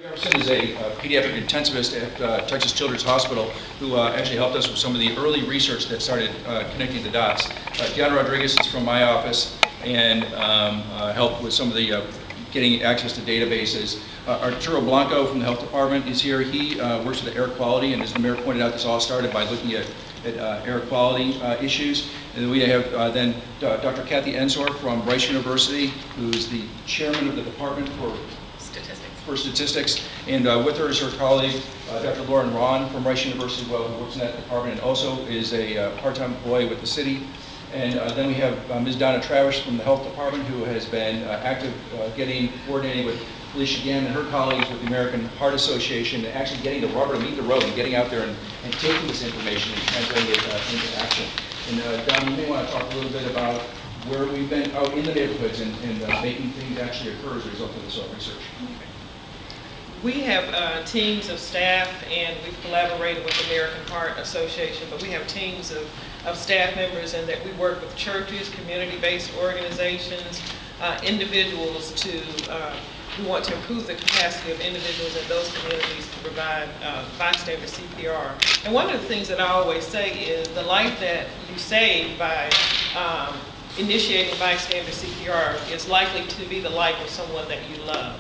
Jefferson is a pediatric intensivist at Texas Children's Hospital who actually helped us with some of the early research that started connecting the dots. John Rodriguez is from my office and helped with some of the getting access to databases. Arturo Blanco from the health department is here. He works with air quality, and as the mayor pointed out, this all started by looking at air quality issues. And then we have then Dr. Kathy Ensor from Rice University, who's the chairman of the department for statistics. And with her is her colleague, Dr. Lauren Ron from Rice University, who works in that department and also is a part-time employee with the city. And then we have Ms. Donna Travis from the health department, who has been active coordinating with Felicia Gann and her colleagues with the American Heart Association, and actually getting the rubber to meet the road and getting out there and taking this information and translating it into action. And Don, you may want to talk a little bit about where we've been out in the neighborhoods and making things actually occur as a result of this research. We have teams of staff, and we've collaborated with the American Heart Association, but we have teams of staff members, and that we work with churches, community-based organizations, individuals who want to improve the capacity of individuals in those communities to provide bystander CPR. And one of the things that I always say is the life that you save by initiating bystander CPR is likely to be the life of someone that you love.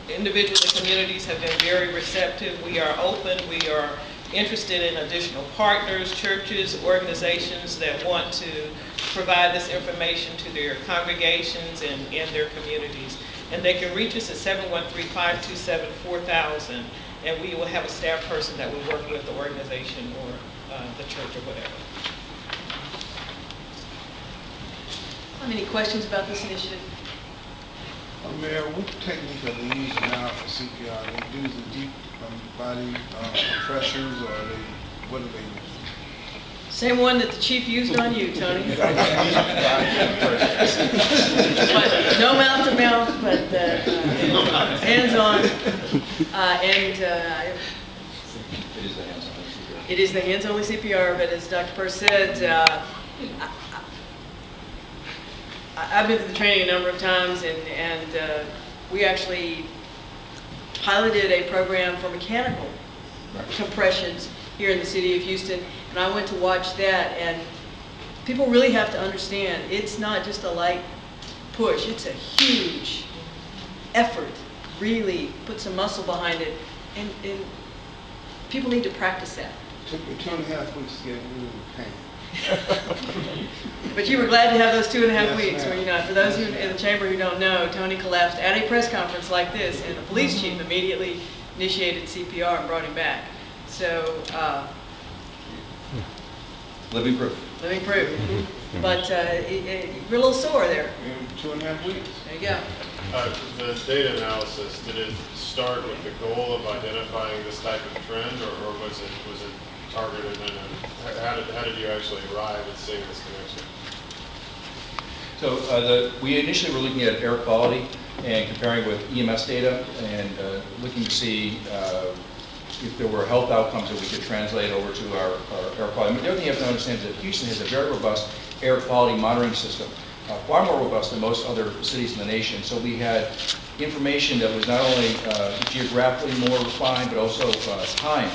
The individuals and communities have been very receptive. We are open. We are interested in additional partners, churches, organizations that want to provide this information to their congregations and their communities. And they can reach us at 713-527-4000, and we will have a staff person that will work with the organization or the church or whatever. Any questions about this initiative? Mayor, what technique are they using now for CPR? Are they using deep body compressors, or what are they using? Same one that the chief used on you, Tony. No mouth to mouth, but hands-on. It is the hands-only CPR, but as Dr. Purse said, I've been to the training a number of times, and we actually piloted a program for mechanical compressions here in the city of Houston, and I went to watch that, and people really have to understand it's not just a light push, it's a huge effort. Really put some muscle behind it, and people need to practice that. It took me 2.5 weeks to get rid of the pain. But you were glad to have those 2.5 Yes, weeks, were you not? For those in the chamber who don't know, Tony collapsed at a press conference like this, and the police chief immediately initiated CPR and brought him back. So, Living proof. living proof. But you're a little sore there. 2.5 weeks. There you go. The data analysis, did it start with the goal of identifying this type of trend, or was it targeted, and how did you actually arrive at seeing this connection? So we initially were looking at air quality and comparing with EMS data and looking to see if there were health outcomes that we could translate over to our air quality. The other thing you have to understand is that Houston has a very robust air quality monitoring system, far more robust than most other cities in the nation. So we had information that was not only geographically more refined, but also time,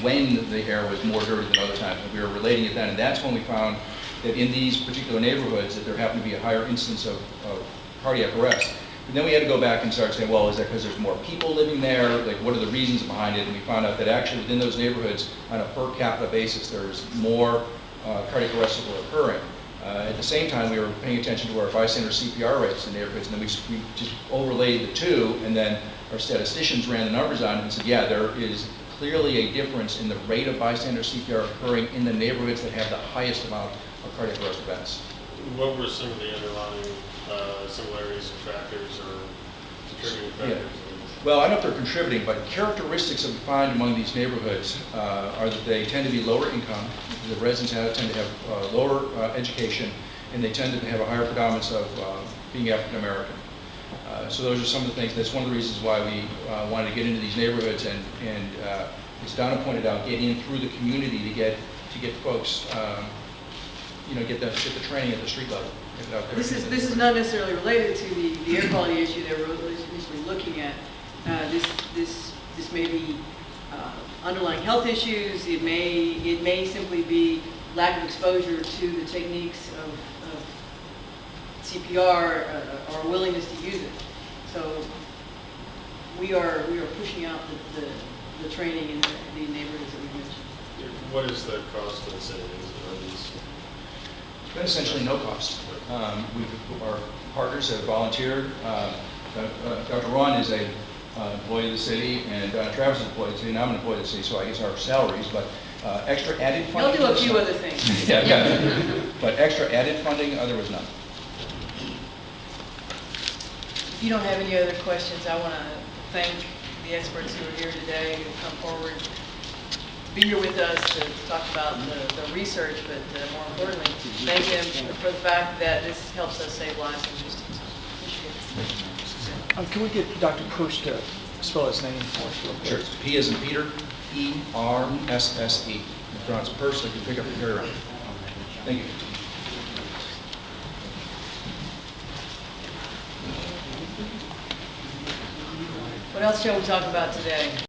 when the air was more dirty than other times. And we were relating it then, and that's when we found that in these particular neighborhoods that there happened to be a higher incidence of cardiac arrest. And then we had to go back and start saying, well, is that because there's more people living there? Like, what are the reasons behind it? And we found out that actually within those neighborhoods, on a per capita basis, there's more cardiac arrests that were occurring. At the same time, we were paying attention to our bystander CPR rates in neighborhoods, and then we just overlaid the two, and then our statisticians ran the numbers on it and said, yeah, there is clearly a difference in the rate of bystander CPR occurring in the neighborhoods that have the highest amount of cardiac arrest events. What were some of the underlying similarities and factors or contributing factors? Yeah. Well, I don't know if they're contributing, but characteristics that we find among these neighborhoods are that they tend to be lower income. The residents tend to have lower education, and they tend to have a higher predominance of being African American. So those are some of the things. That's one of the reasons why we wanted to get into these neighborhoods, and as Donna pointed out, get in through the community to get folks, get the training at the street level. This is not necessarily related to the air quality issue that we're initially looking at. This may be underlying health issues. It may simply be lack of exposure to the techniques of CPR or willingness to use it. So we are pushing out the training in the neighborhoods that we mentioned. What is the cost to the city? Are these? It's been essentially no cost. Our partners have volunteered. Dr. Ron is a employee of the city, and Travis is an employee of the city, and I'm an employee of the city, so I guess our salaries, but extra added He'll funding. do a few other things. Yeah. But extra added funding, there was none. If you don't have any other questions, I want to thank the experts who are here today, who come forward, be here with us to talk about the research, but more importantly, thank them for the fact that this helps us save lives in Houston. Appreciate it. Can we get Dr. Prush to spell his name for us real quick? Sure. P as in Peter, E-R-S-S-E. If it's purse, they can pick up and carry around. Thank you. What else shall we talk about today?